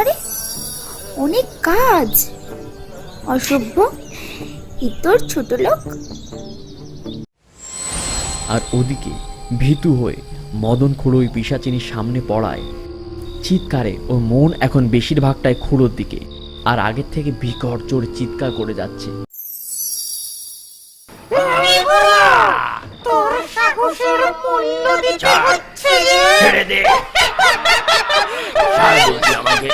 আরে অনেক কাজ, অসভ্য, ইতর ছোট লোক। আর ওদিকে ভীতু হয়ে মদন খুড়ো ওই পিশাচিনীর সামনে পড়ায় চিৎকারে ওর মন এখন বেশিরভাগটাই খুড়োর দিকে, আর আগের থেকে বিকট জোরে চিৎকার করে যাচ্ছে। ছেড়ে দে, আমাকে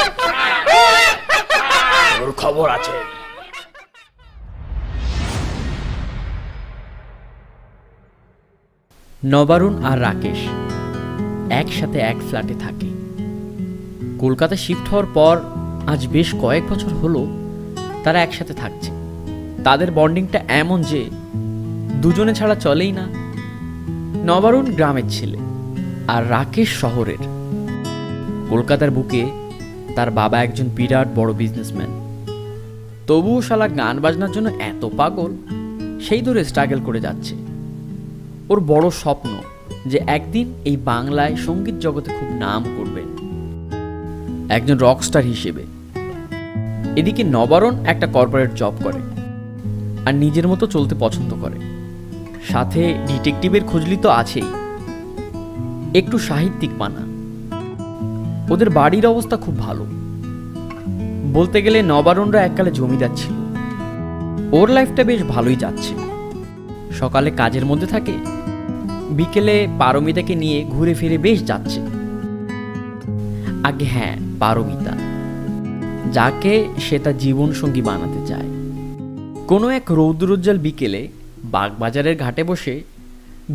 ওর খবর আছে। নবারুণ আর রাকেশ একসাথে এক ফ্ল্যাটে থাকে। কলকাতা শিফট হওয়ার পর আজ বেশ কয়েক বছর হলো তারা একসাথে থাকছে। তাদের বন্ডিংটা এমন যে দুজনে ছাড়া চলেই না। নবারুণ গ্রামের ছেলে আর রাকেশ শহরের। কলকাতার বুকে তার বাবা একজন বিরাট বড় বিজনেসম্যান, তবুও শালা গান বাজনার জন্য এত পাগল, সেই ধরে স্ট্রাগল করে যাচ্ছে। ওর বড় স্বপ্ন যে একদিন এই বাংলায় সঙ্গীত জগতে খুব নাম করবেন, একজন রকস্টার হিসেবে। এদিকে নবারুণ একটা কর্পোরেট জব করে আর নিজের মতো চলতে পছন্দ করে। সাথে ডিটেকটিভের খুঁজলি তো আছেই, একটু সাহিত্যিক মানা। ওদের বাড়ির অবস্থা খুব ভালো, বলতে গেলে নবারুণরা এককালে জমিদার ছিল। ওর লাইফটা বেশ ভালোই যাচ্ছে। সকালে কাজের মধ্যে থাকে, বিকেলে পারমিতাকে নিয়ে ঘুরে ফিরে বেশ যাচ্ছে। আগে হ্যাঁ, পারমিতা, যাকে সে তার জীবনসঙ্গী বানাতে চায়। কোনো এক রৌদ্রোজ্জ্বল বিকেলে বাগবাজারের ঘাটে বসে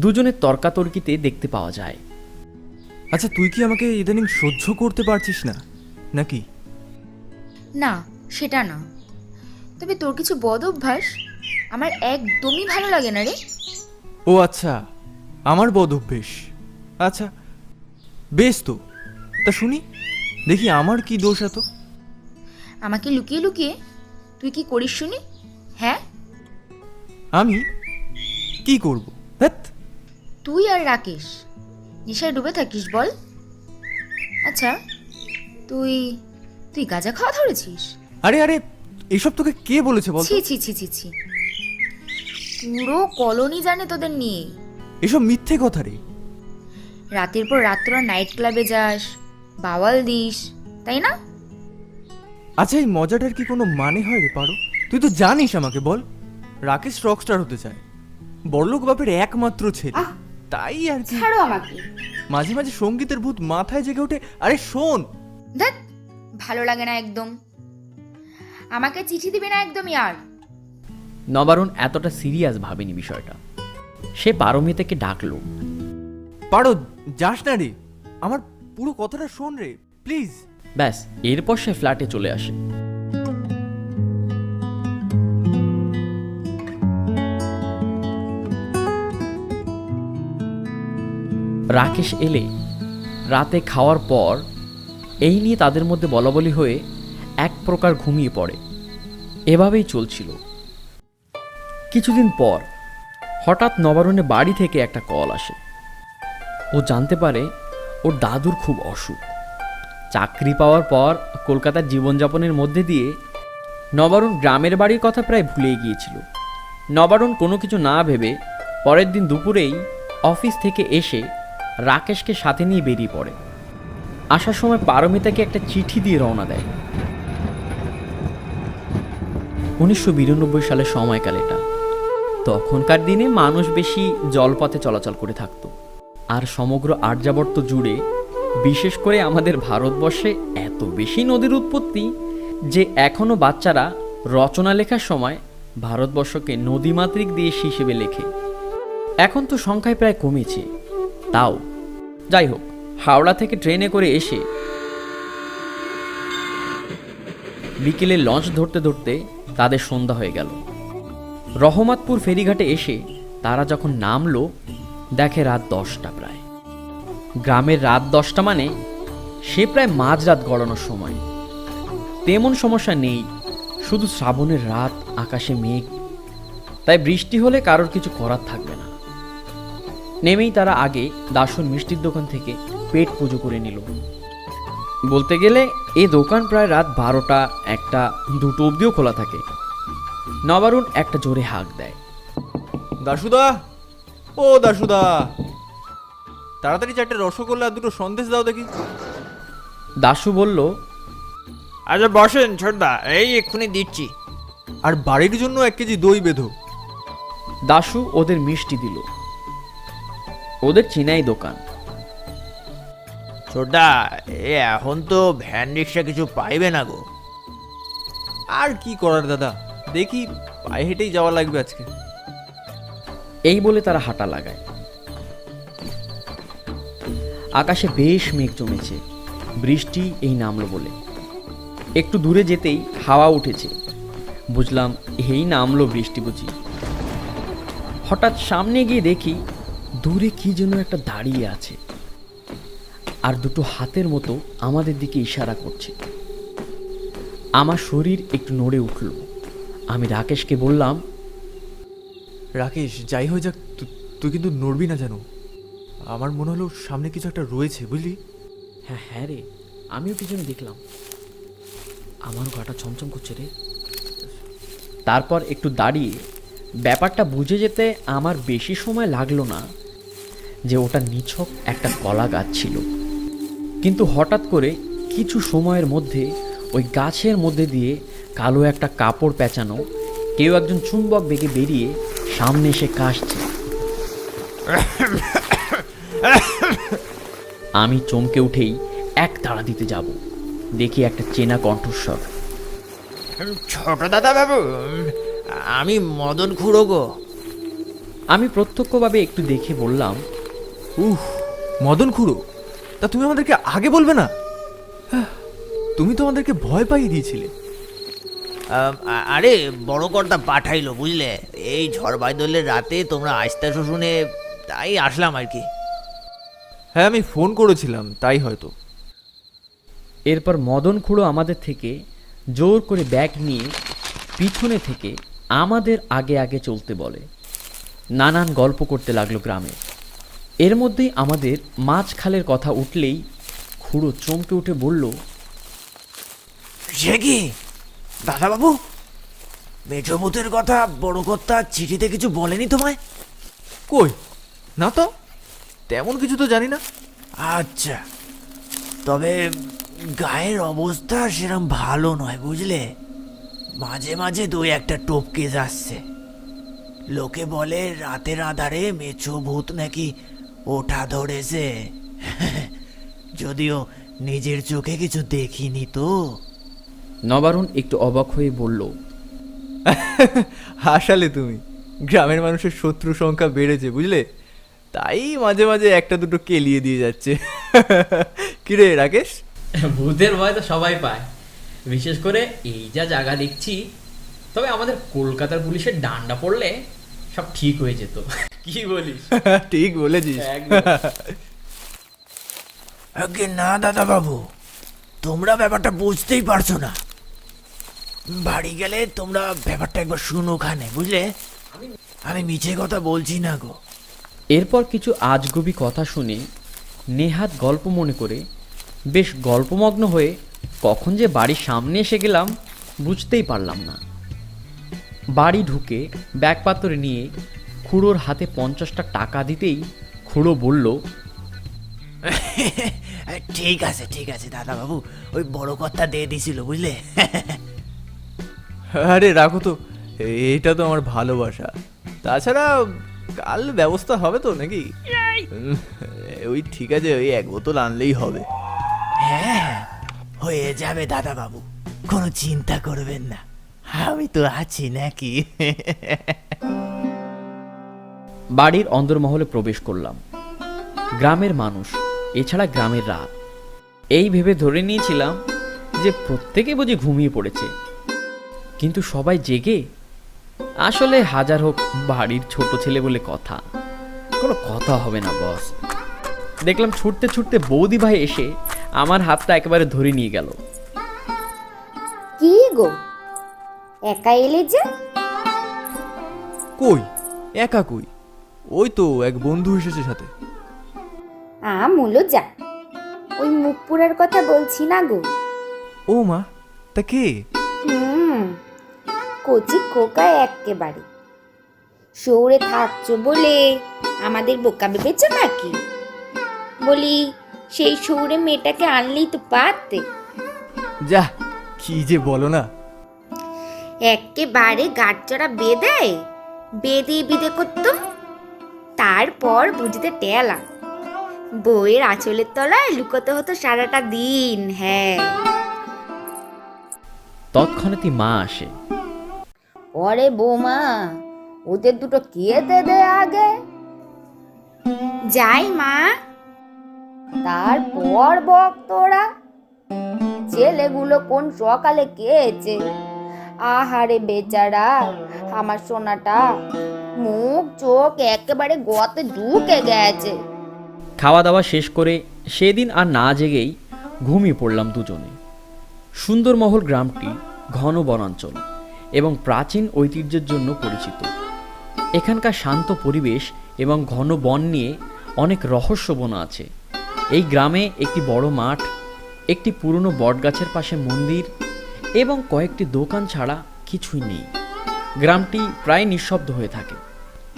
দুজনের তর্কাতর্কিতে দেখতে পাওয়া যায়। আচ্ছা, তুই কি আমাকে ইদানিং সহ্য করতে পারছিস না নাকি? না, সেটা না, তবে তোর কিছু বদ অভ্যাস আমার একদমই ভালো লাগে না রে। ও আচ্ছা, আমার বদ অভ্যেস। আচ্ছা বেশ, তো তা শুনি দেখি আমার কি দোষ এত? আমাকে লুকিয়ে লুকিয়ে তুই কি করিস শুনি? হ্যাঁ, আমি কি করব? ধ্যাৎ, তুই আর রাকেশ নেশায় ডুবে থাকিস বল। আচ্ছা, তুই তুই গাঁজা খাওয়া ধরেছিস? আরে আরে, এসব তোকে কে বলেছে বল? ছি ছি ছি ছি ছি, পুরো কলোনি জানে তোদের নিয়ে। এসব মিথ্যে কথা রে। রাতের পর রাত তোরা নাইট ক্লাবে যাস, বাওয়াল দিস, তাই না? আচ্ছা, এই মজাটার কি কোনো মানে হয় রে পারো? তুই তো জানিস আমাকে, বল, রাকেশ রকস্টার হতে চায়, বড়লোক বাপের একমাত্র ছেলে, তাই আর কি। ছাড়ো আমাকে। মাঝে মাঝে সঙ্গীতের ভূত মাথায় জেগে ওঠে। আরে শোন, ধ্যাৎ, ভালো লাগে না একদম। আমাকে চিঠি দিবি না একদমই আর। নবারুণ এতটা সিরিয়াস ভাবেনি বিষয়টা। সে পারমিতাকে ডাকলো। পারো, যাস না রে, আমার পুরো কথাটা শোন রে প্লিজ। ব্যাস, এরপর সে ফ্ল্যাটে চলে আসে। রাকেশ এলে রাতে খাওয়ার পর এই নিয়ে তাদের মধ্যে বলাবলি হয়ে এক প্রকার ঘুমিয়ে পড়ে। এভাবেই চলছিল। কিছুদিন পর হঠাৎ নবারুণের বাড়ি থেকে একটা কল আসে। ও জানতে পারে ওর দাদুর খুব অসুখ। চাকরি পাওয়ার পর কলকাতার জীবনযাপনের মধ্যে দিয়ে নবারুণ গ্রামের বাড়ির কথা প্রায় ভুলেই গিয়েছিল। নবারুণ কোনো কিছু না ভেবে পরের দিন দুপুরেই অফিস থেকে এসে রাকেশকে সাথে নিয়ে বেরিয়ে পড়ে। আসার সময় পারমিতাকে একটা চিঠি দিয়ে রওনা দেয়। 1992 সালের সময়কাল এটা। তখনকার দিনে মানুষ বেশি জলপথে চলাচল করে থাকত, আর সমগ্র আর্যাবর্ত জুড়ে, বিশেষ করে আমাদের ভারতবর্ষে এত বেশি নদীর উৎপত্তি যে এখনো বাচ্চারা রচনা লেখার সময় ভারতবর্ষকে নদীমাতৃক দেশ হিসেবে লেখে। এখন তো সংখ্যায় প্রায় কমেছে, তাও যাই হোক, হাওড়া থেকে ট্রেনে করে এসে বিকেলে লঞ্চ ধরতে ধরতে তাদের সন্ধ্যা হয়ে গেল। রহমতপুর ফেরিঘাটে এসে তারা যখন নামলো, দেখে রাত 10টা প্রায়। গ্রামের রাত 10টা মানে সে প্রায় মাঝরাত গড়ানোর সময়। তেমন সমস্যা নেই, শুধু শ্রাবণের রাত, আকাশে মেঘ, তাই বৃষ্টি হলে কারোর কিছু করার থাকবে না। নেমেই তারা আগে দাসুর মিষ্টির দোকান থেকে পেট পুজো করে নিল। বলতে গেলে এ দোকান প্রায় রাত 12টা, 1টা, 2টো অবধিও খোলা থাকে। নবারুণ একটা জোরে হাঁক দেয়। দাশুদা, ও দাশুদা, তাড়াতাড়ি 4টে রসগোল্লা আর 2টো সন্দেশ দাও দেখি। দাশু বলল, আচ্ছা বসেন ছোটদা, এই এক্ষুনি দিচ্ছি। আর বাড়ির জন্য 1 কেজি দই বেঁধো। দাশু ওদের মিষ্টি দিল। ওদের চিনাই দোকান। ছোটদা, এখন তো ভ্যান রিক্সা কিছু পাইবে না গো। আর কি করার দাদা, দেখি পায়ে হেঁটেই যাওয়া লাগবে আজকে। এই বলে তারা হাঁটা লাগায়। আকাশে বেশ মেঘ জমেছে, বৃষ্টি এই নামলো বলে। একটু দূরে যেতেই হাওয়া উঠেছে, বুঝলাম এই নামলো বৃষ্টি বুঝি। হঠাৎ সামনে গিয়ে দেখি দূরে কি যেন একটা দাঁড়িয়ে আছে, আর 2টো হাতের মতো আমাদের দিকে ইশারা করছে। আমার শরীর একটু নড়ে উঠল। আমি রাকেশকে বললাম, রাকেশ, যাই হয়ে যাক, তুই কিন্তু নড়বি না যেন। আমার মনে হলো সামনে কিছু একটা রয়েছে, বুঝলি? হ্যাঁ হ্যাঁ রে, আমিও কি যেন দেখলাম। আমারও গাটা ছমছম করছে রে। তারপর একটু দাঁড়িয়ে ব্যাপারটা বুঝে যেতে আমার বেশি সময় লাগলো না যে ওটা নিছক একটা কলা গাছ ছিল। কিন্তু হঠাৎ করে কিছু সময়ের মধ্যে ওই গাছের মধ্যে দিয়ে কালো একটা কাপড় পেঁচানো কেউ একজন চুম্বক বেগে বেরিয়ে সামনে এসে কাশছে। আমি চমকে উঠেই এক তাড়া দিতে যাব, দেখি একটা চেনা কণ্ঠস্বর। ছোট দাদা বাবু, আমি মদন খুড়ো গো। আমি প্রত্যক্ষভাবে একটু দেখে বললাম, উহ, মদন খুড়ো, তা তুমি আমাদেরকে আগে বলবে না? তুমি তো আমাদেরকে ভয় পাইয়ে দিয়েছিলে। আরে বড় কর্তা পাঠাইলো বুঝলে, এই ঝড় বাদলের রাতে তোমরা আসতে শুনে তাই আসলাম আর কি। হ্যাঁ, আমি ফোন করেছিলাম, তাই হয়তো। এরপর মদন খুঁড়ো আমাদের থেকে জোর করে ব্যাগ নিয়ে পিছনে থেকে আমাদের আগে আগে চলতে বলে। নানান গল্প করতে লাগলো গ্রামে। এর মধ্যেই আমাদের মাছখালের কথা উঠলেই খুঁড়ো চমকে উঠে বলল, সে কি দাদা বাবু, মেজবুতের কথা বড় কর্তা চিঠিতে কিছু বলেনি তোমায়? কই না তো, তেমন কিছু তো জানি না। আচ্ছা, তবে গায়ের অবস্থা সেরকম ভালো নয় বুঝলে, মাঝে মাঝে 2-1টা টপকে যাচ্ছে। লোকে বলে রাতের আধারে মেছো ভূত নাকি ওঠা ধরেছে। যদিও নিজের চোখে কিছু দেখিনি তো। নবারুণ একটু অবাক হয়ে বলল, হাসালে তুমি। গ্রামের মানুষের শত্রু সংখ্যা বেড়েছে বুঝলে, তাই মাঝে মাঝে 1-2টো কেলিয়ে দিয়ে যাচ্ছে। কিরে রাকেশ? ভূতের ভয় তো সবাই পায়, বিশেষ করে এই যা জায়গা দেখছি। তবে আমাদের কলকাতার পুলিশের ডান্ডা পড়লে সব ঠিক হয়ে যেত। কি বলিস? ঠিক বলেছিস। আগে না দাদা বাবু, তোমরা ব্যাপারটা বুঝতেই পারছো না। বাড়ি গেলে তোমরা ব্যাপারটা একবার শুনো খানে বুঝলে, আমি মিছে কথা বলছি না গো। এরপর কিছু আজগুবি কথা শুনে নেহাত গল্প মনে করে বেশ গল্পমগ্ন হয়ে কখন যে বাড়ির সামনে এসে গেলাম বুঝতেই পারলাম না। বাড়ি ঢুকে ব্যাগপত্র নিয়ে খুড়োর হাতে 50টা টাকা দিতেই খুড়ো বলল, ঠিক আছে দাদা বাবু, ওই বড় কথা দিয়ে দিছিল বুঝলে। আরে রাখো তো, এটা তো আমার ভালোবাসা। তাছাড়া কাল ব্যবস্থা হবে তো নাকি? ওই ঠিক আছে, ওই 1 বোতল আনলেই হবে। হ্যাঁ, হয়ে যাবে দাদা বাবু, কোনো চিন্তা করবেন না, আমি তো আছি নাকি। বাড়ির অন্দরমহলে প্রবেশ করলাম। গ্রামের মানুষ, এছাড়া গ্রামের রাত, এই ভেবে ধরে নিয়েছিলাম যে প্রত্যেকে বুঝি ঘুমিয়ে পড়েছে, কিন্তু সবাই জেগে। আসলে হাজার হোক বাড়ির ছোট ছেলে বলে কথা, কোনো কথা হবে না বস। দেখলাম ছুটতে ছুটতে বৌদি ভাই এসে আমার হাতটা একেবারে ধরে নিয়ে গেল। কি গো, একা এলে যে? কই একা কই, ওই তো এক বন্ধু এসেছে সাথে। মূলো যা, ওই মুখপুরের কথা বলছি না গো। ও মা, তা কে? হুম, কচি খোকা এক্কেবারে। শহরে থাকছো বলে আমাদের বোকা ভেবেছো নাকি? বলি, সেই শহরে মেয়েটাকে আনলেই তো পারতে। যা, কি যে বলো না। একেবারে গাঁটচড়া বেঁধে বিদে করতুম। তারপর বুঝতে টেলা বউয়ের আঁচলের তলায় লুকোতে হতো সারাটা দিন। হ্যাঁ, তৎক্ষণাৎই মা আসে। ওরে বৌমা, ওদের দুটো খেতে দে আগে। যাই মা। তারপর বক তোরা, ছেলেগুলো কোন সকালে খেয়েছে। আহারে বেচারা আমার সোনাটা, মুখ চোখ একেবারে গতে ঢুকে গেছে। খাওয়া দাওয়া শেষ করে সেদিন আর না জেগেই ঘুমিয়ে পড়লাম দুজনে। সুন্দরমহল গ্রামটি ঘন বনাঞ্চল এবং প্রাচীন ঐতিহ্যের জন্য পরিচিত। এখানকার শান্ত পরিবেশ এবং ঘন বন নিয়ে অনেক রহস্য বোনা আছে। এই গ্রামে একটি বড় মাঠ, একটি পুরনো বটগাছের পাশে মন্দির এবং কয়েকটি দোকান ছাড়া কিছুই নেই। গ্রামটি প্রায় নিঃশব্দ হয়ে থাকে।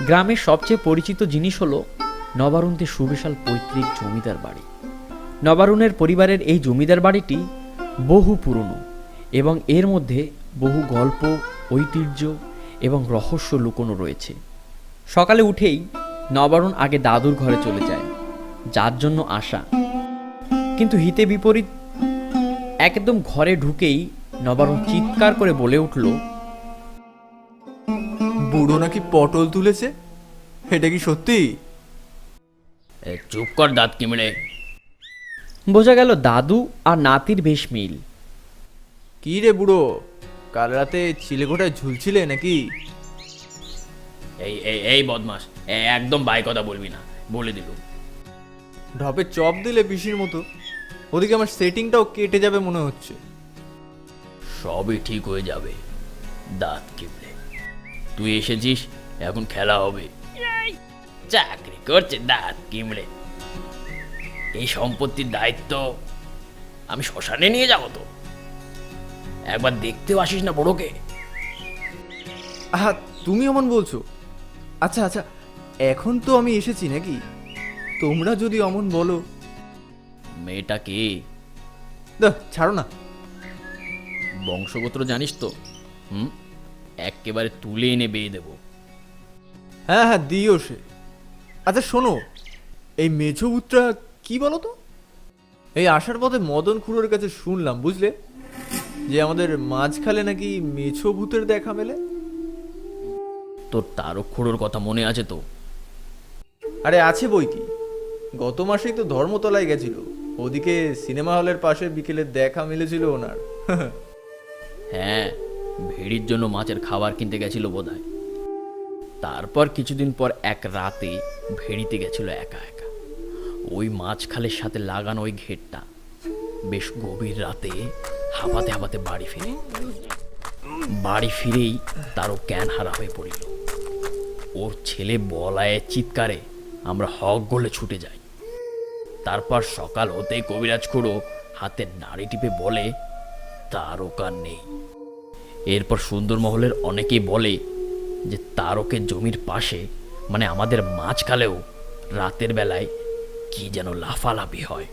গ্রামের সবচেয়ে পরিচিত জিনিস হলো নবারুণদের সুবিশাল পৈতৃক জমিদার বাড়ি। নবারুণের পরিবারের এই জমিদার বাড়িটি বহু পুরনো এবং এর মধ্যে বহু গল্প, ঐতিহ্য এবং রহস্য লুকোনো রয়েছে। সকালে উঠেই নবারুণ আগে দাদুর ঘরে চলে যায়, যার জন্য আসা। কিন্তু হিতে বিপরীত, একদম ঘরে ঢুকেই নবারুণ চিৎকার করে বলে উঠল, বুড়ো নাকি পটল তুলেছে? এটা কি সত্যি? চুপ কর দাঁত কিমড়ে। বোঝা গেল দাদু আর নাতির বেশ মিল। কি রে বুড়ো, কাল রাতে চিলেকোঠায় ঝুলছিলে নাকি? এই এই এই বদমাস, একদম বাই কথা বলবি না, বলে দিল। ঢপে চপ দিলে পিসির মতো। ওদিকে আমার সেটিংটাও কেটে যাবে মনে হচ্ছে। সবই ঠিক হয়ে যাবে দাঁত কিমড়ে। তুই এসেছিস, এখন খেলা হবে। চাকরি করছে দাঁত কিমড়ে। এই সম্পত্তির দায়িত্ব আমি শ্মশানে নিয়ে যাবো তো। একবার দেখতেও আসিস না বড়কে? আহা, তুমি অমন বলছো? আচ্ছা আচ্ছা, এখন তো আমি এসেছি নাকি? তোমরা যদি অমন বলো। মেয়েটা কে? ছাড়ো না। বংশগোত্র জানিস তো? একেবারে তুলে এনে বিয়ে দেবো। হ্যাঁ হ্যাঁ, দিও সে। আচ্ছা শোনো, এই মেছো ভূতটা কি বলো তো? এই আসার পথে মদন খুড়োর কাছে শুনলাম, বুঝলে, যে আমাদের মাঝখালে নাকি মেছো ভূতের দেখা মেলে। তোর তারক খুড়োর কথা মনে আছে তো? আরে আছে বই কি, গত মাসেই তো ধর্মতলায় গেছিল। ওদিকে সিনেমা হলের পাশে বিকেলে দেখা মিলেছিল ওনার। হ্যাঁ, ভেড়ির জন্য মাছের খাবার কিনতে গেছিল বোধহয়। তারপর কিছুদিন পর এক রাতে ভেড়িতে গেছিল একা একা। ওই মাছখালের সাথে লাগানো ওই ঘেরটা। বেশ গভীর রাতে হাঁপাতে হাঁপাতে বাড়ি ফিরেই তারও জ্ঞান হারা হয়ে পড়িল। ওর ছেলে বলায় চিৎকারে আমরা হক গলে ছুটে যাই। তারপর সকাল হতেই কবিরাজ খুড়ো হাতের নাড়ি টিপে বলে তারকা নেই। এরপর সুন্দরমহলের অনেকেই বলে যে তারকের জমির পাশে, মানে আমাদের মাঝখালেও রাতের বেলায় কি যেন লাফালাফি হয়।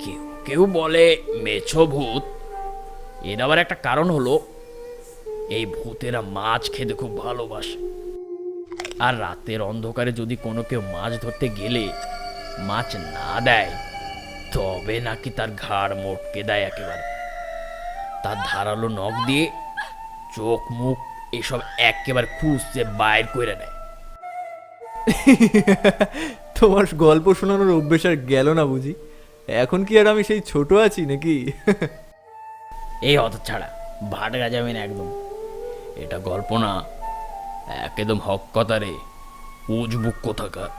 কেউ কেউ বলে মেছো ভূত। এর আবার একটা কারণ হলো, এই ভূতেরা মাছ খেতে খুব ভালোবাসে। আর রাতের অন্ধকারে যদি কোনো কেউ মাছ ধরতে গেলে মাছ না দেয়, তবে নাকি তার ঘাড় মোটকে দেয় একেবারে। তার ধারালো নখ দিয়ে চোখ মুখ এসব একেবারে খুঁজছে বাইর করে নেয়। তোমার গল্প শোনানোর অভ্যেস আর গেল না বুঝি? এখন কি আর আমি সেই ছোট আছি নাকি? এই হত ছাড়া ভাটগা যাবে না একদম। এটা গল্প না, একদম হক কথা রে, উজবুক কোথাকার।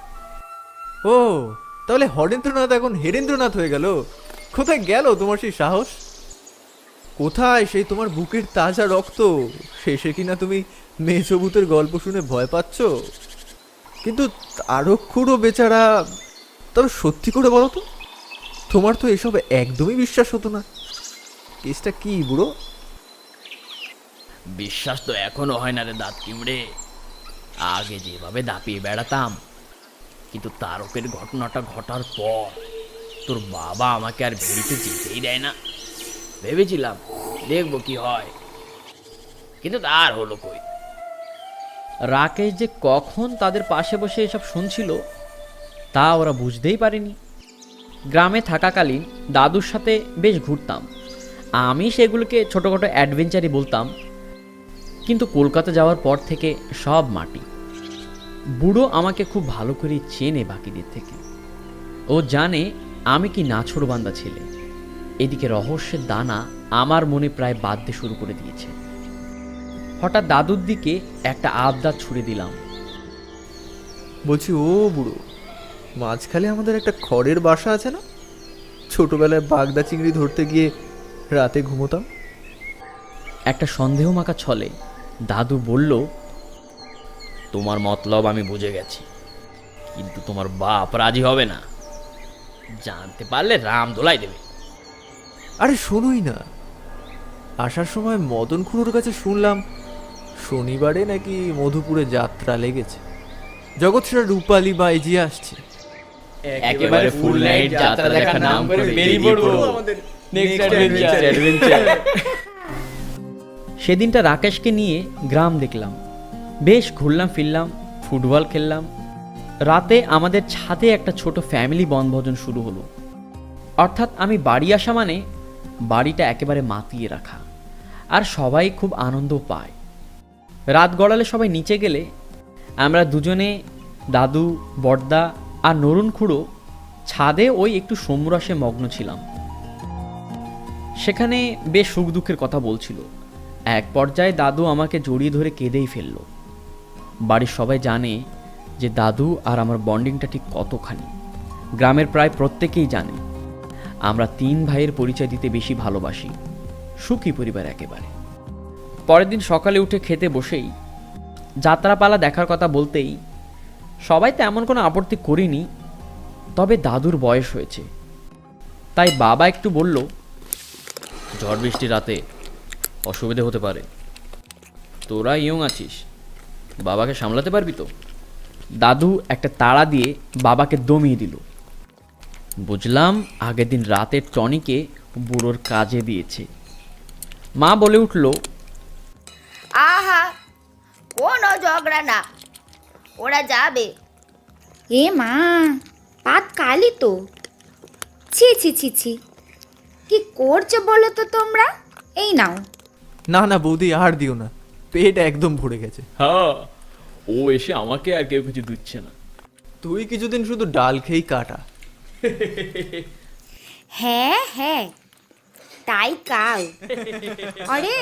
ও, তাহলে হরেন্দ্রনাথ এখন হেরেন্দ্রনাথ হয়ে গেল? কোথায় গেল তোমার সেই সাহস? কোথায় সেই তোমার বুকের তাজা রক্ত? শেষে কিনা তুমি মেছো ভূতের গল্প শুনে ভয় পাচ্ছ? কিন্তু তারক খুড়ো বেচারা, তবে সত্যি করে বলো তো, তোমার তো এসব একদমই বিশ্বাস হতো না। কেসটা কি বুড়ো? বিশ্বাস তো এখনো হয় না রে দাঁত কিমড়ে। আগে যেভাবে দাপিয়ে বেড়াতাম, কিন্তু তারকের ঘটনাটা ঘটার পর তোর বাবা আমাকে আর ভেড়িতে যেতেই দেয় না। ভেবেছিলাম দেখবো কি হয়, কিন্তু তার হলো কই। রাকেশ যে কখন তাদের পাশে বসে এসব শুনছিল তা ওরা বুঝতেই পারেনি। গ্রামে থাকাকালীন দাদুর সাথে বেশ ঘুরতাম, আমি সেগুলোকে ছোটোখাটো অ্যাডভেঞ্চারই বলতাম। কিন্তু কলকাতা যাওয়ার পর থেকে সব মাটি। বুড়ো আমাকে খুব ভালো করে চেনে বাকিদের থেকে। ও জানে আমি কি নাছোড়বান্দা ছেলে। এদিকে রহস্যের দানা আমার মনে প্রায় বাঁধতে শুরু করে দিয়েছে। হঠাৎ দাদুর দিকে একটা আবদার ছুড়ে দিলাম। বলছি, ও বুড়ো, মাঝখানে আমাদের একটা খড়ের বাসা আছে না? ছোটবেলায় বাগদা চিংড়ি ধরতে গিয়ে রাতে ঘুমোতাম। একটা সন্দেহ মাখা ছলে দাদু বলল, তোমার মতলব আমি বুঝে গেছি, কিন্তু তোমার বাপ রাজি হবে না। জানতে পারলে রাম দোলাই দেবে। আরে শোনোই না, আসার সময় মদন খুড়োর কাছে শুনলাম শনিবারে নাকি মধুপুরে যাত্রা লেগেছে। জগৎ সেরা রূপালী বাইজি আসছে। একেবারে ফুল নাইট যাত্রা দেখার নাম করে বেরিয়ে পড়বো আমাদের নেক্সট অ্যাডভেঞ্চার। সেদিনটা রাকেশকে নিয়ে গ্রাম দেখলাম, বেশ ঘুরলাম ফিরলাম, ফুটবল খেললাম। রাতে আমাদের ছাদে একটা ছোট ফ্যামিলি বনভোজন শুরু হলো। অর্থাৎ আমি বাড়ি আসা মানে বাড়িটা একেবারে মাতিয়ে রাখা, আর সবাই খুব আনন্দ পায়। রাত গড়ালে সবাই নিচে গেলে আমরা দুজনে, দাদু, বড়দা আর নরুন খুড়ো ছাদে ওই একটু সমরসে মগ্ন ছিলাম। সেখানে বেশ সুখ দুঃখের কথা বলছিল। এক পর্যায়ে দাদু আমাকে জড়িয়ে ধরে কেঁদেই ফেলল। বাড়ির সবাই জানে যে দাদু আর আমার বন্ডিংটা ঠিক কতখানি। গ্রামের প্রায় প্রত্যেকেই জানে আমরা 3 ভাইয়ের পরিচয় দিতে বেশি ভালোবাসি। সুখী পরিবার একেবারে। পরের দিন সকালে উঠে খেতে বসেই যাত্রাপালা দেখার কথা বলতেই সবাই তেমন কোনো আপত্তি করিনি, তবে দাদুর বয়স হয়েছে তাই বাবা একটু বলল, ঝড় বৃষ্টি রাতে অসুবিধে হতে পারে, তোরা ইয়ং আছিস, বাবাকে সামলাতে পারবি তো? দাদু একটা তাড়া দিয়ে বাবাকে দমিয়ে দিল। বুঝলাম আগের দিন রাতের টনিকে বুড়োর কাজে দিয়েছে। মা বলে উঠল, আহা, কোনো ঝগড়া না, ওরা যাবে। এ মা, পাত কালি তো। ছি ছি ছি ছি, কি করছো বলো তো তোমরা? এই নাও। না না বৌদি, আর দিও না, পেট একদম ভরে গেছে। হ্যাঁ, ও এসে আমাকে আর কেউ কিছু দিচ্ছে না। তুই কিছুদিন শুধু ডাল খেয়েই কাটা। হ্যাঁ হ্যাঁ, তাই কাল। আরে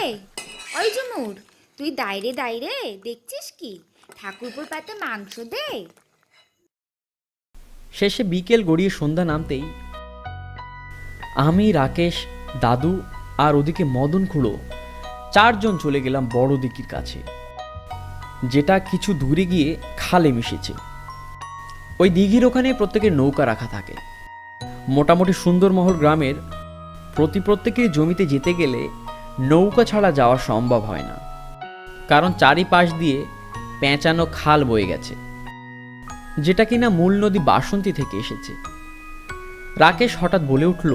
ওই ঝুমুর, তুই দাইরে দাইরে দেখছিস কি? ঠাকুরপুর পাতে মাংস দে। শেষে বিকেল গড়িয়ে সন্ধ্যা নামতেই আমি, রাকেশ, দাদু আর ওদিকে মদন খুঁড়ো 4 জন চলে গেলাম বড় দিঘির কাছে, যেটা কিছু দূরে গিয়ে খালে মিশেছে। ওই দিঘির ওখানে প্রত্যেকের নৌকা রাখা থাকে। মোটামুটি সুন্দরমহল গ্রামের প্রত্যেকের জমিতে যেতে গেলে নৌকা ছাড়া যাওয়া সম্ভব হয় না, কারণ চারিপাশ দিয়ে পেঁচানো খাল বয়ে গেছে, যেটা কিনা মূল নদী বাসন্তী থেকে এসেছে। রাকেশ হঠাৎ বলে উঠল,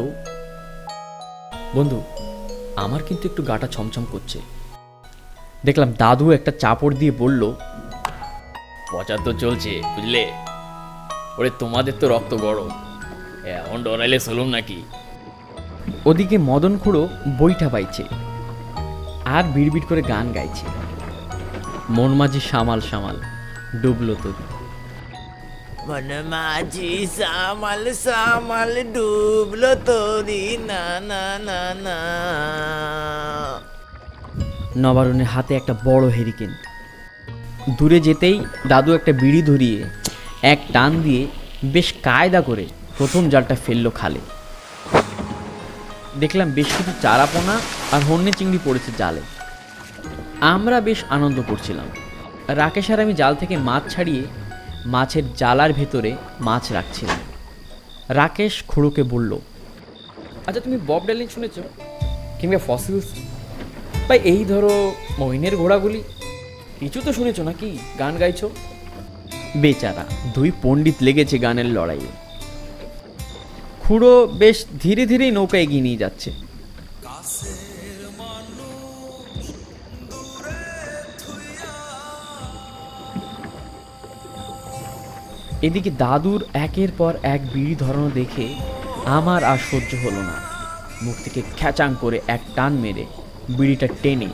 বন্ধু, আমার কিন্তু একটু গাটা ছমছম করছে। দেখলাম দাদু একটা চাপড় দিয়ে বলল, পচা তো চলছে বুঝলে, ওরে তোমাদের তো রক্ত গরম, এখন ডরাইলে চলুম নাকি। ওদিকে মদন খুঁড়ো বইটা পাইছে আর বিড়বিড় করে গান গাইছে, মন মাঝি সামাল সামাল ডুবলো তরি। মন মাঝি সামাল সামাল ডুবলো তোরি না না না না। নবারুণের হাতে একটা বড় হেরিকেন। দূরে যেতেই দাদু একটা বিড়ি ধরিয়ে এক টান দিয়ে বেশ কায়দা করে প্রথম জালটা ফেললো খালে। দেখলাম বেশ কিছু চারাপোনা আর হন্যে চিংড়ি পড়েছে জালে। আমরা বেশ আনন্দ করছিলাম। রাকেশ আর আমি জাল থেকে মাছ ছাড়িয়ে মাছের জালার ভেতরে মাছ রাখছিলাম। রাকেশ খুড়োকে বলল, আচ্ছা তুমি বব ডাইলিং শুনেছো? কিংবা ফসিলস বা এই ধরো মহিনের ঘোড়াগুলি কিছু তো শুনেছো নাকি? গান গাইছো? বেচারা দুই পণ্ডিত লেগেছে গানের লড়াইয়ে। খুড়ো বেশ ধীরে ধীরেই নৌকা এগিয়ে নিয়ে যাচ্ছে। এদিকে দাদুর একের পর এক বিড়ি ধরানো দেখে আমার আর সহ্য হলো না। মুখ থেকে খ্যাচাং করে এক টান মেরে বিড়িটা টেনে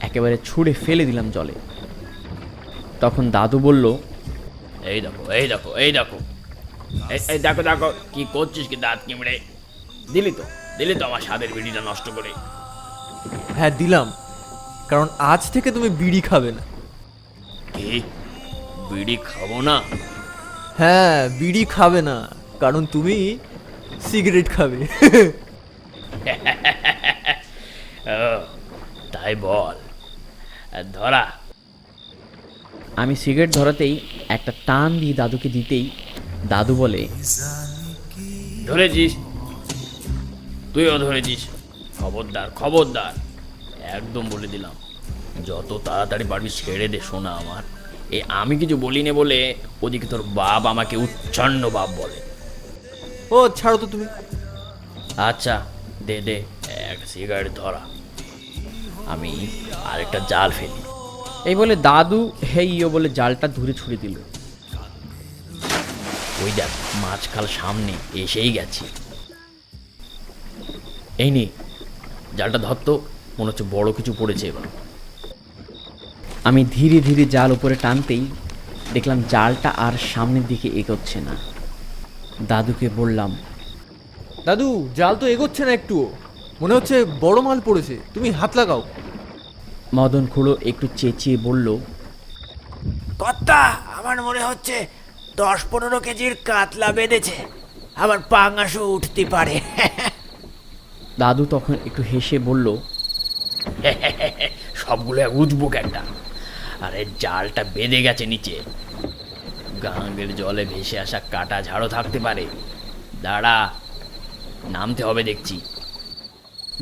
একেবারে ছুঁড়ে ফেলে দিলাম জলে। তখন দাদু বলল, এই দেখো এই দেখো এই দেখো, এই দেখো দেখো কি করছিস কি দাঁত কিমড়ে? দিলি তো আমার স্বাদের বিড়িটা নষ্ট করে। হ্যাঁ দিলাম, কারণ আজ থেকে তুমি বিড়ি খাবে না। কি বিড়ি খাবো না? হ্যাঁ বিড়ি খাবে না, কারণ তুমি সিগারেট খাবে। ও, তাই বল। ধরা। আমি সিগারেট ধরাতেই একটা টান দিয়ে দাদুকে দিতেই দাদু বলে, ধরেছিস? তুইও ধরেছিস? খবরদার খবরদার, একদম বলে দিলাম, যত তাড়াতাড়ি পারবি ছেড়ে দে শোনা আমার। আমি কিছু বলিনি বলে ওদিকে তোর বাপ আমাকে উচ্ছন্ন বাপ বলে। ও ছাড়ো তো তুমি। আচ্ছা দে দে এক সিগারেট ধরা, আমি আরেকটা জাল ফেলি। এই বলে দাদু হেইও বলে জালটা ধরে ছুড়ে দিল। ওই দেখ মাছখাল সামনে এসেই গেছে। এই নে জালটা ধর তো, মনে হচ্ছে বড় কিছু পড়েছে এবার। আমি ধীরে ধীরে জাল উপরে টানতেই দেখলাম জালটা আর সামনের দিকে এগোচ্ছে না। দাদুকে বললাম, দাদু জাল তো এগোচ্ছে না একটুও, মনে হচ্ছে বড় মাল পড়েছে, তুমি হাত লাগাও। মদন খুড়ো একটু চেঁচিয়ে বলল, কর্তা, আমার মনে হচ্ছে 10-15 কেজির কাতলা বেঁধেছে, আবার পাঙাশও উঠতে পারে। দাদু তখন একটু হেসে বলল, সবগুলো উজবুক একটা। আরে জালটা বেঁধে গেছে নিচে, গাঙ্গের জলে ভেসে আসা কাটা ঝাড়ও থাকতে পারে। দাঁড়া, নামতে হবে দেখছি।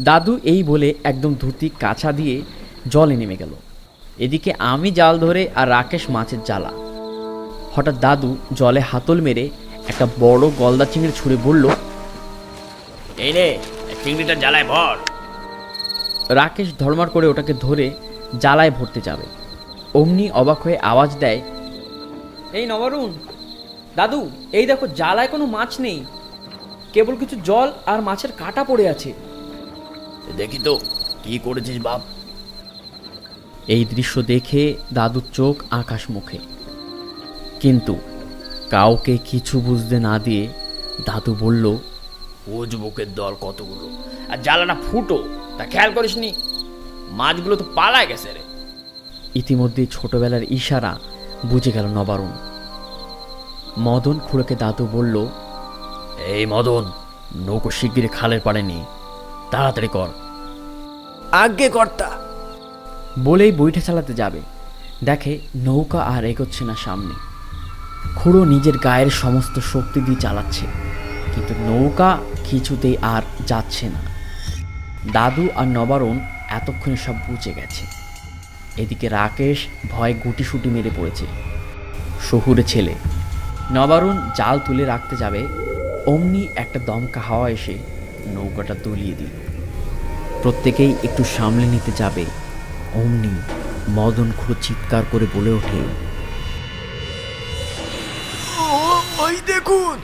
দাদু এই বলে একদম ধুতি কাছা দিয়ে জলে নেমে গেল। এদিকে আমি জাল ধরে আর রাকেশ মাছের জ্বালা। হঠাৎ দাদু জলে হাতল মেরে একটা বড় গলদা চিংড়ি ছুঁড়ে বলল, এই নে চিংড়িটা জ্বালায় ভর। রাকেশ ধর্মার করে ওটাকে ধরে জ্বালায় ভরতে যাবে, অমনি অবাক হয়ে আওয়াজ দেয়, এই নবরুণ, দাদু এই দেখো জ্বালায় কোনো মাছ নেই, কেবল কিছু জল আর মাছের কাঁটা পড়ে আছে। দেখি তো কি করেছিস বাপ। এই দৃশ্য দেখে দাদুর চোখ আকাশ মুখে, কিন্তু কাউকে কিছু বুঝতে না দিয়ে দাদু বলল, উজবুকের দল কতগুলো, আর জ্বালাটা ফুটো, তা খেয়াল করিসনি? মাছগুলো তো পালায় গেছে রে। ইতিমধ্যেই ছোটবেলার ইশারা বুঝে গেল নবারুণ। মদন খুড়োকে দাদু বলল, এই মদন, নৌকো শিগগিরি খালের পাড়ে নিয়ে তাড়াতাড়ি কর। আজ্ঞে কর্তা। বলেই বইটা চালাতে যাবে, দেখে নৌকা আর এগোচ্ছে না সামনে। খুড়ো নিজের গায়ের সমস্ত শক্তি দিয়ে চালাচ্ছে, কিন্তু নৌকা কিছুতেই আর যাচ্ছে না। দাদু আর নবারুণ এতক্ষণে সব বুঝে গেছে। এদিকে রাকেশ ভয়ে গুটিসুটি মেরে পড়েছে, শহুরে ছেলে। নবারুণ জাল তুলে রাখতে যাবে, অমনি একটা দমকা হাওয়া এসে নৌকাটা তলিয়ে দিল। প্রত্যেকেই একটু সামলে নিতে যাবে, অমনি মদন খুড়ো চিৎকার করে বলে ওঠে, ওই দেখুন,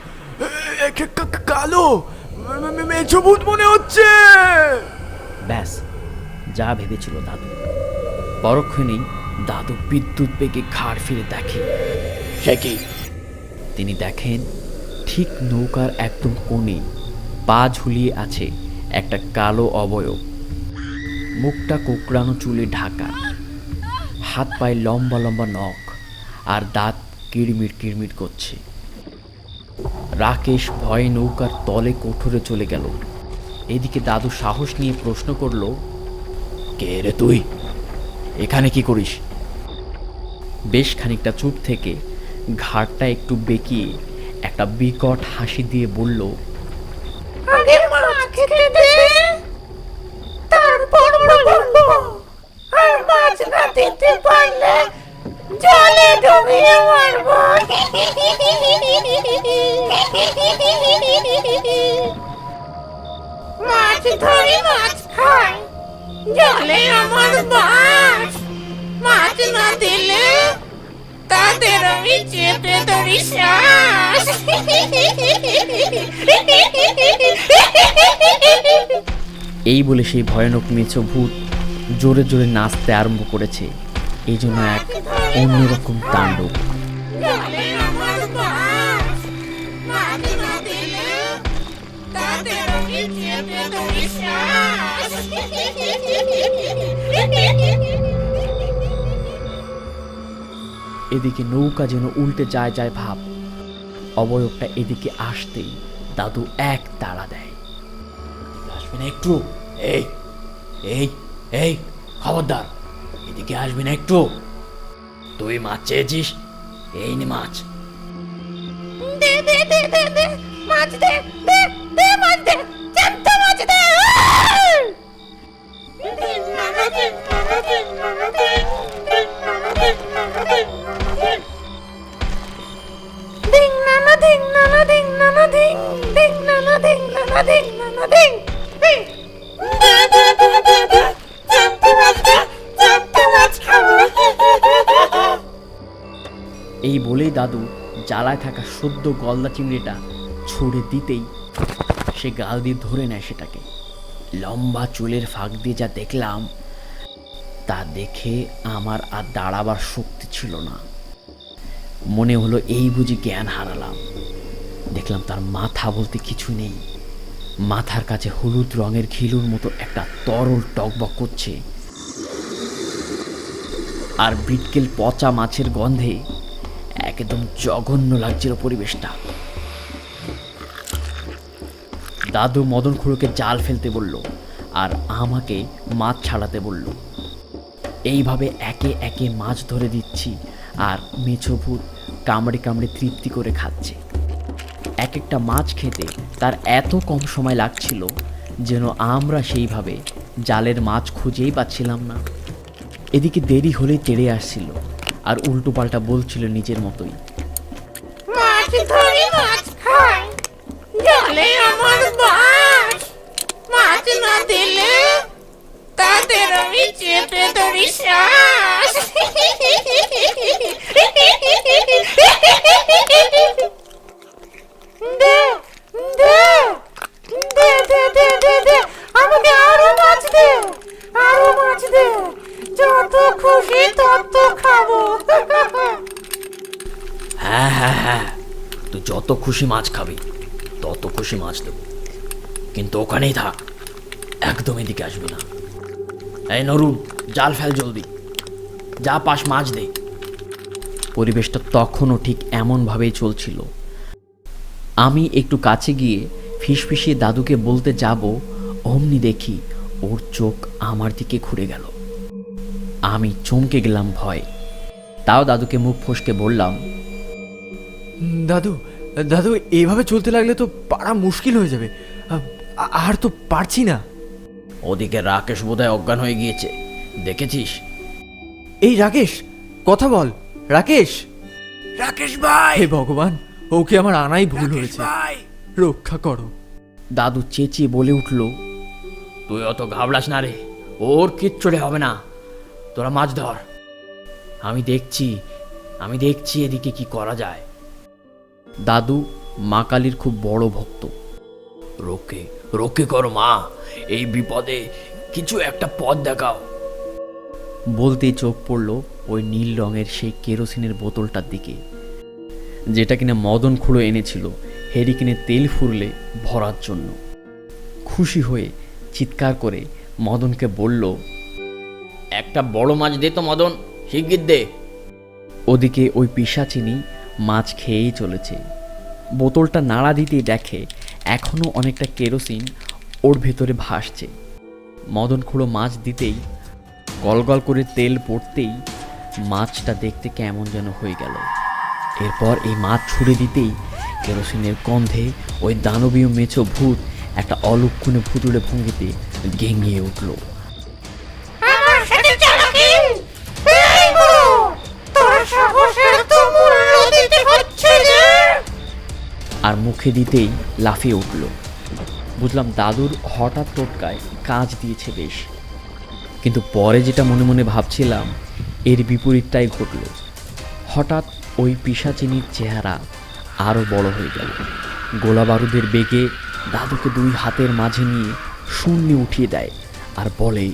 কালো মেছো ভূত মনে হচ্ছে। ব্যাস, যা ভেবেছিল দাদু। পরক্ষণেই দাদু বিদ্যুৎ বেগে ঘাড় ফিরে দেখে। সে কি? তিনি দেখেন ঠিক নৌকার একদম কোণে পা ঝুলিয়ে আছে একটা কালো অবয়ব, মুখটা কোকড়ানো চুলে ঢাকা, হাত পায়ে লম্বা লম্বা নখ আর দাঁত কিড়মিট কিড়মিট করছে। রাকেশ ভয়ে নৌকার তলে কোঠরে চলে গেল। এদিকে দাদু সাহস নিয়ে প্রশ্ন করল, কে রে তুই? এখানে কি করিস? বেশ খানিকটা চুপ থেকে ঘাড়টা একটু বেঁকিয়ে একটা বিকট হাসি দিয়ে বলল, আগের মাছ খেতে দে, তারপর বলবো। আর মাছ না দিতে পারলে জলে ডুবিয়ে মারবো। মাছ ধরি মাছ খাই, জলে আমার বাস। মাছ না দিলে তাদের আমি চেপে ধরি শ্বাস। এই বলে সেই ভয়ানক মেছো ভূত জোরে জোরে নাচতে আরম্ভ করেছে। এই জন্য এক অন্যরকম তাণ্ডব। জলে আমার বাস। মাছ না দিলে তাদের আমি চেপে ধরি শ্বাস। এদিকে নৌকা যেন উল্টে যায় যায় ভাব। অবয়বটা এদিকে আসতেই দাদু এক তাড়া দেয়। আসবি না একটু? এই এই এই খবরদার, এদিকে আসবি না একটু। তুই মাছ চেয়েছিস, এই নে মাছ। দে দে দে দে দে মাছ দে, দে দে মাছ দে, জ্যান্ত মাছ দে। দিন নানা দিন নানা দিন নানা দিন, দিন নানা দিন নানা দিন নানা দিন। দিন নানা দিন নানা দিন নানা দিন, দিন নানা দিন নানা দিন নানা দিন। দে দে দে দে দে, জ্যান্ত মাছ দে, জ্যান্ত মাছ খাবো। এই বলেই দাদু জ্বালায় থাকা সদ্য গলদা চিংড়িটা ছুঁড়ে দিতেই সে গাল দিয়ে ধরে নেয় সেটাকে। লম্বা চুলের ফাঁক দিয়ে যা দেখলাম তা দেখে আমার আর দাঁড়াবার শক্তি ছিল না। মনে হলো এই বুঝি জ্ঞান হারালাম। দেখলাম তার মাথা বলতে কিছু নেই। মাথার কাছে হলুদ রঙের ঘিলুর মতো একটা তরল টকবক করছে, আর বিটকেল পচা মাছের গন্ধে একদম জঘন্য লাগছিল পরিবেশটা। দাদু মদন খুড়োকে জাল ফেলতে বলল আর আমাকে মাছ ছাড়াতে বলল। এইভাবে একে একে মাছ ধরে দিচ্ছি আর মেছো ভূত কামড়ে কামড়ে তৃপ্তি করে খাচ্ছে। এক একটা মাছ খেতে তার এত কম সময় লাগছিল যেন আমরা সেইভাবে জালের মাছ খুঁজেই পাচ্ছিলাম না। এদিকে দেরি হলেই তেড়ে আসছিল আর উল্টোপাল্টা বলছিল নিজের মতোই। মাছ ধরি মাছ খাই, জলে আমার বাস। মাছ না দিলে তাদের আমি চেপে ধরি শ্বাস। দে দে দে দে দে দে দে, আমাকে আরো মাছ দে, আরো মাছ দে। যত খুশি তত খাবো। হ্যাঁ হ্যাঁ হ্যাঁ, তুই যত খুশি মাছ খাবি তত খুশি মাছ দেব, কিন্তু ওখানেই থাক, একদম এদিকে আসবি না। এই নরুন, জাল ফেল জলদি, যা পাস মাছ দে। পরিবেশটা তখনও ঠিক এমনভাবেই চলছিল। আমি একটু কাছে গিয়ে ফিসফিসিয়ে দাদুকে বলতে যাব, অমনি দেখি ওর চোখ আমার দিকে ঘুরে গেল। আমি চমকে গেলাম ভয়। তাও দাদুকে মুখ ফসকে বললাম, দাদু দাদু এইভাবে চলতে লাগলে তো পারা মুশকিল হয়ে যাবে। আর তো পারছি না। ওদিকে রাকেশ বোধহয় অজ্ঞান হয়ে গিয়েছে, দেখেছিস? এই রাকেশ, কথা বল রাকেশ। রাকেশ ভাই, হে ভগবান, ওকে আমার আনাই ভুল রাকেশ হয়েছে, ভাই। রক্ষা করো। দাদু চেঁচিয়ে বলে উঠল, তুই অত ঘাবড়াস না রে, ওর কিচ্ছুরে হবে না, তোরা মাছ ধর। আমি দেখছি এদিকে কি করা যায়। দাদু মা কালীর খুব বড় ভক্ত। রক্ষে করো মা, এই বিপদে কিছু একটা পথ দেখাও। বলতেই চোখ পড়ল ওই নীল রঙের সেই কেরোসিনের বোতলটার দিকে, যেটা কিনা মদন খুঁড়ো এনেছিল হেরিকেনে তেল ফুরলে ভরার জন্য। খুশি হয়ে চিৎকার করে মদনকে বলল, একটা বড় মাছ দে তো মদন, শিগগির দে। ওদিকে ওই পিশাচিনি মাছ খেয়েই চলেছে। বোতলটা নাড়া দিতেই দেখে এখনও অনেকটা কেরোসিন ওর ভেতরে ভাসছে। মদন খুঁড়ো মাছ দিতেই গলগল করে তেল পড়তেই মাছটা দেখতে কেমন যেন হয়ে গেল। এরপর এই মাছ ছুঁড়ে দিতেই কেরোসিনের গন্ধে ওই দানবীয় মেছো ভূত একটা অলক্ষণে ভুতুড়ে ভঙ্গিতে গেঙিয়ে উঠল। আর মুখে দিতেই লাফিয়ে উঠল। বুঝলাম দাদুর হঠাৎ টোটকায় কাজ দিয়েছে বেশ, কিন্তু পরে যেটা মনে মনে ভাবছিলাম এর বিপরীতটাই ঘটল। হঠাৎ ওই পিশাচিনীর চেহারা আরও বড় হয়ে গেল। গোলা বারুদের বেগে দাদুকে দুই হাতের মাঝে নিয়ে শূন্যে উঠিয়ে দেয় আর বলে,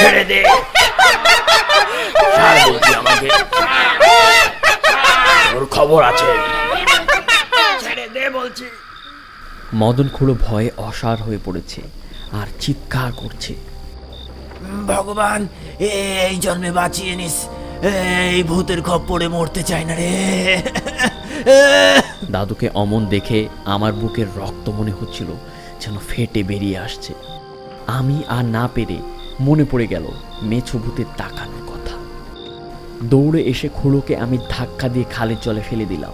ছেড়ে দে, ছাড় বলছি আমাকে, ওর খবর আছে, ছেড়ে দে বলছি। মদন খুঁড়ো ভয়ে অসাড় হয়ে পড়েছে আর চিৎকার করছে। ভগবান এই জন্মে বাঁচিয়ে নিস, এই ভূতের খপ্পরে মরতে চাই না রে। দাদুকে অমন দেখে আমার বুকের রক্ত মনে হচ্ছিল যেন ফেটে বেরিয়ে আসছে। আমি আর না পেরে মনে পড়ে গেল মেছো ভূতের তাকানোর কথা। দৌড়ে এসে খুড়োকে আমি ধাক্কা দিয়ে খালের জলে ফেলে দিলাম।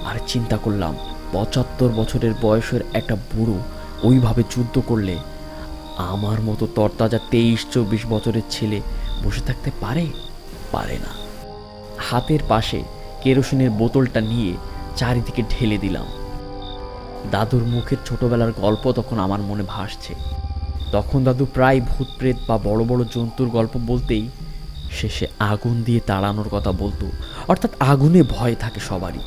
আর চিন্তা করলাম ৭৫ বছরের বয়সের একটা বুড়ো ওইভাবে যুদ্ধ করলে আমার মতো তরতাজা ২৩-২৪ বছরের ছেলে বসে থাকতে পারে না। হাতের পাশে কেরোসিনের বোতলটা নিয়ে চারিদিকে ঢেলে দিলাম। দাদুর মুখের ছোটবেলার গল্প তখন আমার মনে ভাসছে। তখন দাদু প্রায় ভূত প্রেত বা বড় বড় জন্তুর গল্প বলতেই শেষে আগুন দিয়ে তাড়ানোর কথা বলতো, অর্থাৎ আগুনে ভয় থাকে সবারই।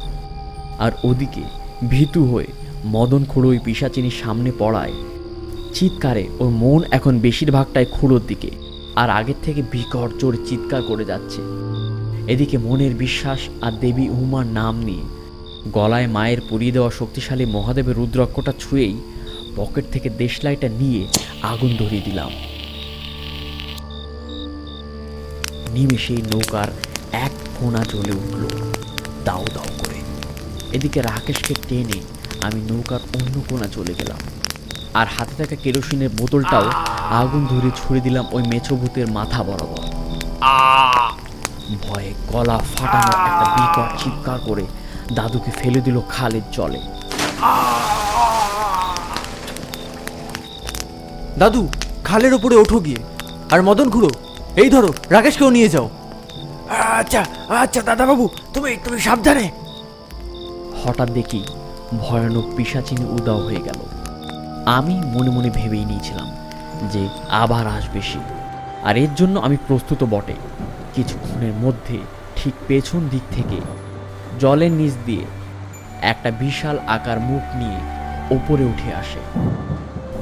আর ওদিকে ভীতু হয়ে মদন খুঁড়ো ওই পিশাচিনীর সামনে পড়ায় চিৎকারে ওর মন এখন বেশিরভাগটাই খুঁড়োর দিকে, আর আগের থেকে বিকট জোরে চিৎকার করে যাচ্ছে। এদিকে মনের বিশ্বাস আর দেবী উমার নাম নিয়ে গলায় মায়ের পরিয়ে দেওয়া শক্তিশালী মহাদেবের রুদ্রাক্ষটা ছুঁয়েই পকেট থেকে দেশলাইটা নিয়ে আগুন ধরিয়ে দিলাম। নিমেষেই নৌকার এক কোণা জ্বলে উঠল দাউ দাউ করে। এদিকে রাকেশকে টেনে আমি নৌকার অন্য কোণা চলে গেলাম, আর হাতে থাকা কেরোসিনের বোতলটাও আগুন ধরে ছুড়ে দিলাম ওই মেছো ভূতের মাথা বরাবর। ভয়ে গলা ফাটানো একটা বিকট চিৎকার করে দাদুকে ফেলে দিল খালের জলে। দাদু খালের ওপরে ওঠো গিয়ে, আর মদন খুঁড়ো এই ধরো, রাকেশকেও নিয়ে যাও। আচ্ছা আচ্ছা দাদাবাবু, তুমি তুমি সাবধানে। হঠাৎ দেখি ভয়ানক পিশাচিনী উদাও হয়ে গেল। আমি মনে মনে ভেবেই নিয়েছিলাম যে আবার আসবে সে, আর এর জন্য আমি প্রস্তুত বটে। কিছুক্ষণের মধ্যে ঠিক পেছন দিক থেকে জলের নিচ দিয়ে একটা বিশাল আকার মুখ নিয়ে ওপরে উঠে আসে।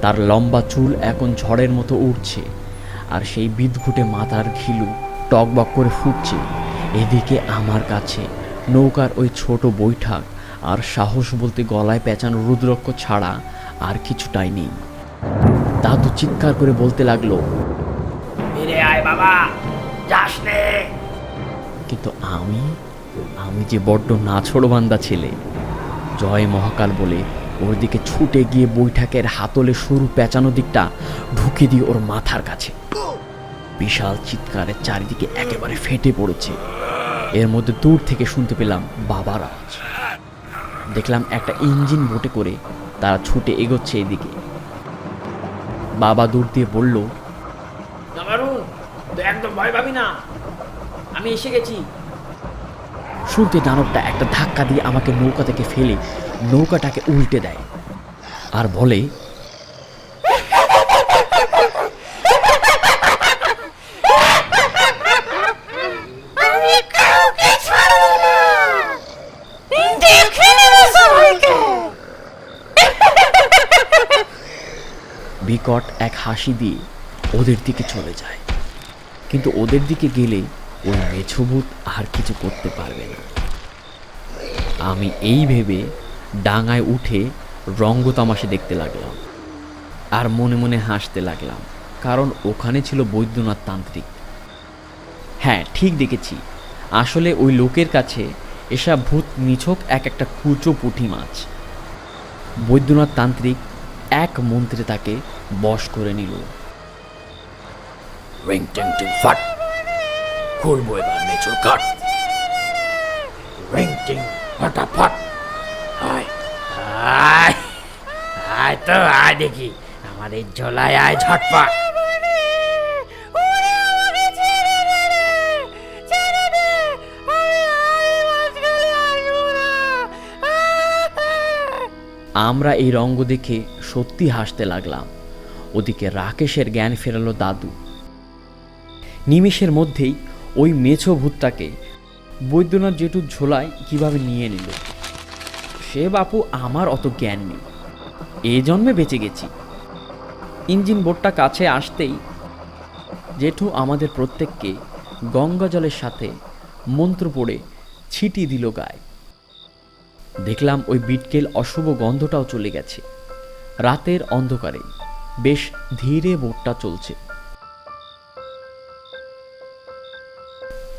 তার লম্বা চুল এখন ঝড়ের মতো উড়ছে, আর সেই বিদঘুটে মাথার ঘিলু টকবক করে ফুটছে। এদিকে আমার কাছে নৌকার ওই ছোট বৈঠক আর সাহস বলতে গলায় পেঁচানো রুদ্রাক্ষ ছাড়া আর কিছুটাই নেই। দাদু চিৎকার করে বলতে লাগলো, ফিরে আয় বাবা, যাস নে। কিন্তু আমি যে বড্ড নাছোড়বান্দা ছেলে, জয় মহাকাল বলে ওর দিকে ছুটে গিয়ে বৈঠকের হাতলে সরু পেঁচানো দিকটা ঢুকে দিয়ে ওর মাথার কাছে। বিশাল চিৎকারের চারিদিকে একেবারে ফেটে পড়েছে। এর মধ্যে দূর থেকে শুনতে পেলাম বাবার আওয়াজ। দেখলাম একটা ইঞ্জিন বোটে করে তারা ছুটে এগোচ্ছে এদিকে। বাবা দূর দিয়ে বলল, তুই একদম ভয় পাবি না, আমি এসে গেছি। শুনতে দানবটা একটা ধাক্কা দিয়ে আমাকে নৌকা থেকে ফেলে নৌকাটাকে উল্টে দেয় আর বলে, বিকট এক হাসি দিয়ে ওদের দিকে চলে যায়। কিন্তু ওদের দিকে গেলে ওই মেছভূত আর কিছু করতে পারবে না। আমি এই ভেবে ডাঙায় উঠে রঙ্গতামাশা দেখতে লাগলাম আর মনে মনে হাসতে লাগলাম, কারণ ওখানে ছিল বৈদ্যনাথ তান্ত্রিক। হ্যাঁ, ঠিক দেখেছি, আসলে ওই লোকের কাছে এসব ভূত নিছক একটা কুচো পুঁটি মাছ। বৈদ্যনাথ তান্ত্রিক এক মন্ত্রে তাকে বশ করে নিল। রিং টিং টিং ফাট। খুলবো এবার মেছুর কাঠ। রিং টিং ফটাফট আয় আয় আয় তো আয় দেখি আমাদের ঝোলায় আয় ঝটপট। আমরা এই রঙ্গ দেখে সত্যি হাসতে লাগলাম। ওদিকে রাকেশের জ্ঞান ফেরালো দাদু। নিমেষের মধ্যেই ওই মেছো ভূতটাকে বৈদ্যনাথ জেঠুর ঝোলায় কিভাবে নিয়ে নিল। সে বাপু আমার অত জ্ঞান নেই, এ জন্মে বেঁচে গেছি। ইঞ্জিন বোটটা কাছে আসতেই জেঠু আমাদের প্রত্যেককে গঙ্গা জলের সাথে মন্ত্র পড়ে ছিটিয়ে দিল গায়ে। দেখলাম ওই বিটকেল অশুভ গন্ধটাও চলে গেছে। রাতের অন্ধকারে বেশ ধীরে বোটটা চলছে।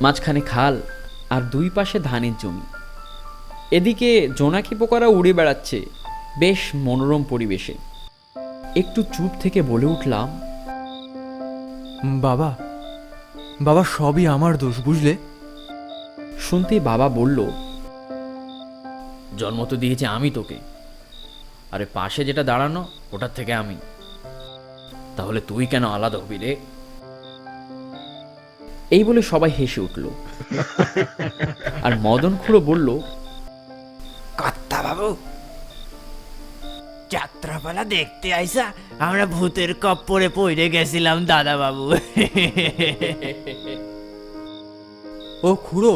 মাঝখানে খাল আর দুই পাশে ধানের জমি। এদিকে জোনাকি পোকারা উড়ে বেড়াচ্ছে বেশ মনোরম পরিবেশে। একটু চুপ থেকে বলে উঠলাম, বাবা, বাবা সবই আমার দোষ, বুঝলে? শুনতেই বাবা বলল, জন্ম তো দিয়েছে আমি তোকে, আরে পাশে যেটা দাঁড়ানো ওটার থেকে আমি, তাহলে তুই কেন আলাদা হবি রে? এই বলে সবাই হেসে উঠল। আর মদন খুড়ো বলল, কর্তা বাবু, যাত্রাপালা দেখতে আইসা আমরা ভূতের কপ্পরে পড়ে গেছিলাম দাদা বাবু। ও খুড়ো,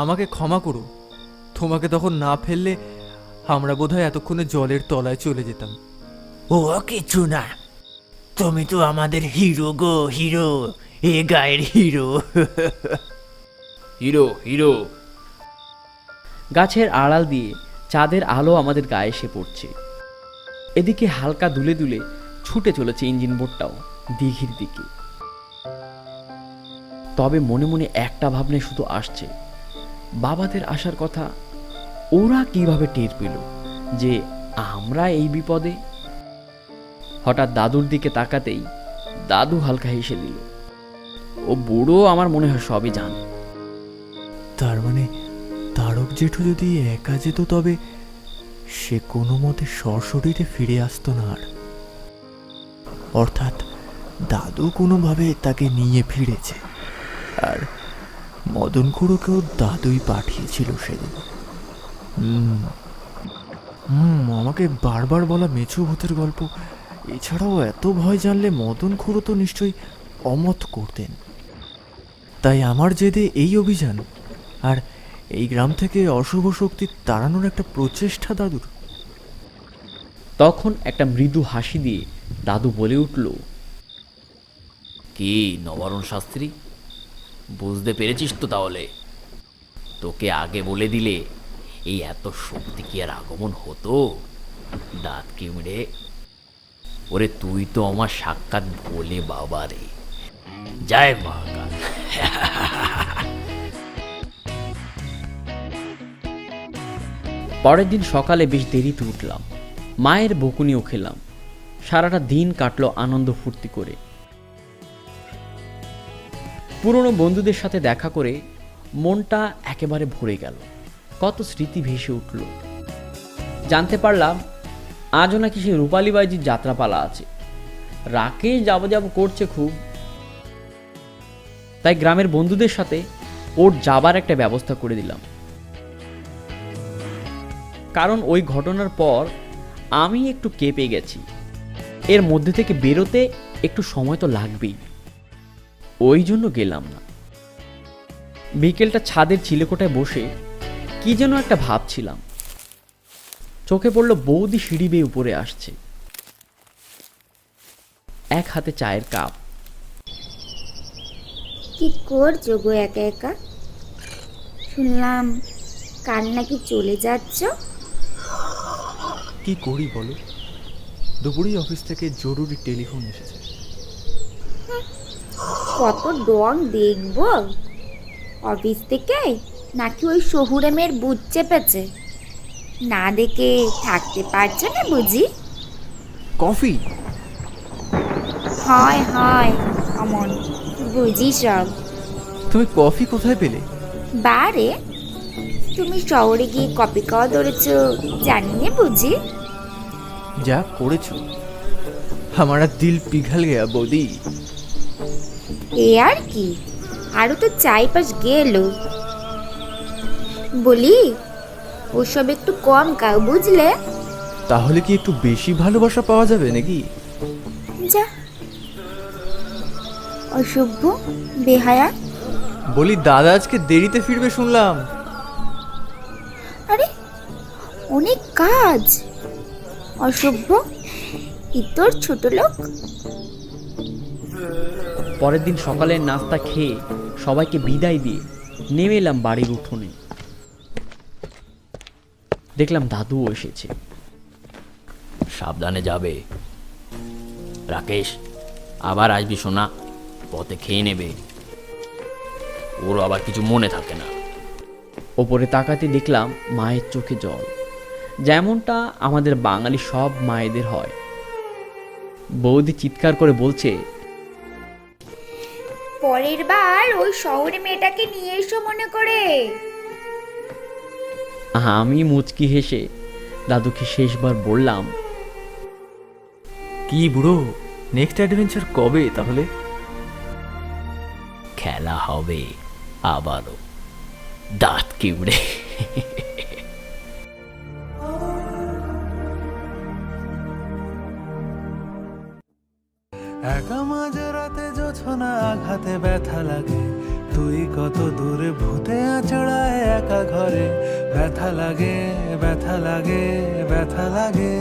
আমাকে ক্ষমা করো। তোমাকে তখন না ফেললে আমরা বোধহয় এতক্ষণে জলের তলায় চলে যেতাম। ও কিছু না, তুমি তো আমাদের হিরো গো, হিরো, এ গায়ের হিরো। Hero hero. গাছের আড়াল দিয়ে চাঁদের আলো আমাদের গায়ে এসে পড়ছে। এদিকে হালকা দুলে দুলে ছুটে চলেছে ইঞ্জিন বোটটাও দিঘির দিকে। তবে মনে মনে একটা ভাবনা শুধু আসছে, বাবাদের আসার কথা ওরা কিভাবে টের পেল যে আমরা এই বিপদে? হঠাৎ দাদুর দিকে তাকাতেই দাদু হালকা হেসে দিল। ও বুড়ো আমার মনে হয় সবই জানে। তার মানে তারক জেঠু যদি একা যেত তবে সে কোনো মতে সশরীরে ফিরে আসতো না আর। অর্থাৎ দাদু কোনোভাবে তাকে নিয়ে ফিরেছে, আর মদন খুড়োকেও দাদুই পাঠিয়েছিল সেদিন। আমাকে বারবার বলা মেছো ভূতের গল্প এছাড়াও এত ভয় জানলে মদন খুড়ো তো নিশ্চয়ই অমত করতেন। তাই আমার জেদে এই অভিযান, আর এই গ্রাম থেকে অশুভ শক্তি তাড়ানোর একটা প্রচেষ্টা দাদুর। তখন একটা মৃদু হাসি দিয়ে দাদু বলে উঠল, কি নবারুণ শাস্ত্রী, বুঝতে পেরেছিস তো? তাহলে তোকে আগে বলে দিলে এই এত শক্তি কি আর আগমন হতো? দাঁত কিমড়ে। ওরে তুই তো আমার সাক্ষাৎ ভোলে বাবা রে। জয় মহাকাল। পরের দিন সকালে বেশ দেরিতে উঠলাম, মায়ের বকুনিও খেলাম। সারাটা দিন কাটলো আনন্দ ফুর্তি করে। পুরনো বন্ধুদের সাথে দেখা করে মনটা একেবারে ভরে গেল। কত স্মৃতি ভেসে উঠল। জানতে পারলাম আজও নাকি সেই রূপালী বাইজির যাত্রাপালা আছে। রাকেশ যাবো করছে খুব, তাই গ্রামের বন্ধুদের সাথে ওর যাবার একটা ব্যবস্থা করে দিলাম। কারণ ওই ঘটনার পর আমি একটু কেঁপে গেছি। এর মধ্যে থেকে বেরোতে একটু সময় তো লাগবেই, ওই জন্য গেলাম না। বিকেলটা ছাদের চিলেকোটায় বসে কি যেন একটা ভাবছিলাম। চোখে পড়ল বৌদি সিঁড়ি বেয়ে উপরে আসছে, এক হাতে চায়ের কাপ। কি করছো গো একা একা? শুনলাম কাল নাকি চলে যাচ্ছ। কি করি বলো, দুপুরেই অফিস থেকে জরুরি টেলিফোন এসেছে। কত ডং দেখবো অফিস থেকে, নাকি ওই শহুরে মেয়ের বুঝ চেপেছে? না দেখে থাকতে পারছে না বুঝি? কফি? হয় হয় অমন বুঝি সব। তুমি কফি কোথায় পেলে? বারে, তুমি শহরে গিয়ে কপি খাওয়া ধরেছ জানি না বুঝি? যা করেছো, हमारा दिल पिघल गया বৌদি। এ আর কি, আরো তো চাইপাশ গেল। বলি ওসব একটু কম খাও বুঝলে? তাহলে কি একটু বেশি ভালোবাসা পাওয়া যাবে নাকি? যা অসভ্য বেহায়া। বলি দাদা আজকে দেরিতে ফিরবে শুনলাম। আরে অনেক কাজ, অসভ্য ইতর ছোট লোক। পরের দিন সকালের নাস্তা খেয়ে সবাইকে বিদায় দিয়ে নেমে এলাম বাড়ির উঠোনে। দেখলাম দাদুও এসেছে। সাবধানে যাবে রাকেশ, আবার আসবি সোনা, পথে খেয়ে নেবে, ওরও আবার কিছু মনে থাকে না। ওপরে তাকাতে দেখলাম মায়ের চোখে জল, যেমনটা আমাদের বাঙালি সব মায়েদের হয়। বৌদি চিৎকার করে বলছে, পরের বার ওই শহরে মেয়েটাকে নিয়ে এসো মনে করে। আমি মুচকি হেসে দাদুকে শেষবার বললাম, কি বুড়ো, নেক্সট অ্যাডভেঞ্চার কবে তাহলে? খেলা হবে আবারও দাঁত কিবড়ে। একা মাঝরাতে জোছনা আঘাতে ব্যথা লাগে, তুই কত দূরে ভূতে আচড়ায় একা ঘরে। ব্যথা লাগে, ব্যথা লাগে, ব্যথা লাগে।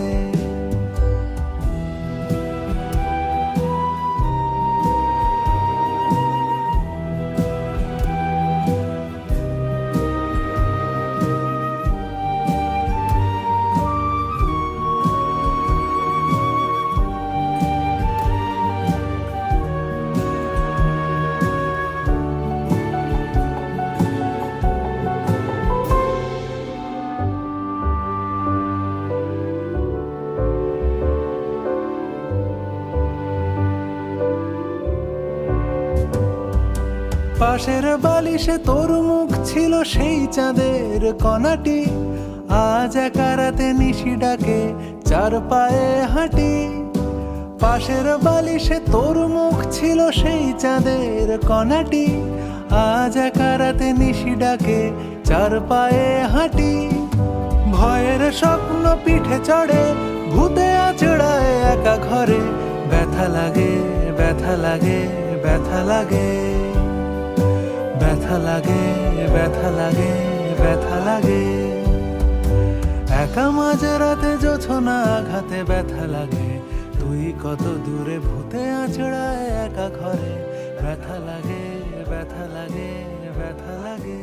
পাশের বালিশে তোর মুখ ছিল সেই চাঁদের কণাটি, আজ একা রাতে নিশি ডাকে চার পায়ে হাঁটি। পাশের বালিশে তোর মুখ ছিল সেই চাঁদের কণাটি, আজ একা রাতে নিশি ডাকে চার পায়ে হাঁটি। ভয়ের স্বপ্ন পিঠে চড়ে ভূতে আচড়ায় একা ঘরে। ব্যথা লাগে, ব্যথা লাগে, ব্যথা লাগে, ব্যথা লাগে, ব্যথা লাগে, ব্যথা লাগে। একা মাঝরাতে জোছনা আঘাতে ব্যথা লাগে, তুই কত দূরে ভূতে আছড়ায় একা ঘরে। ব্যথা লাগে, ব্যথা লাগে, ব্যথা লাগে।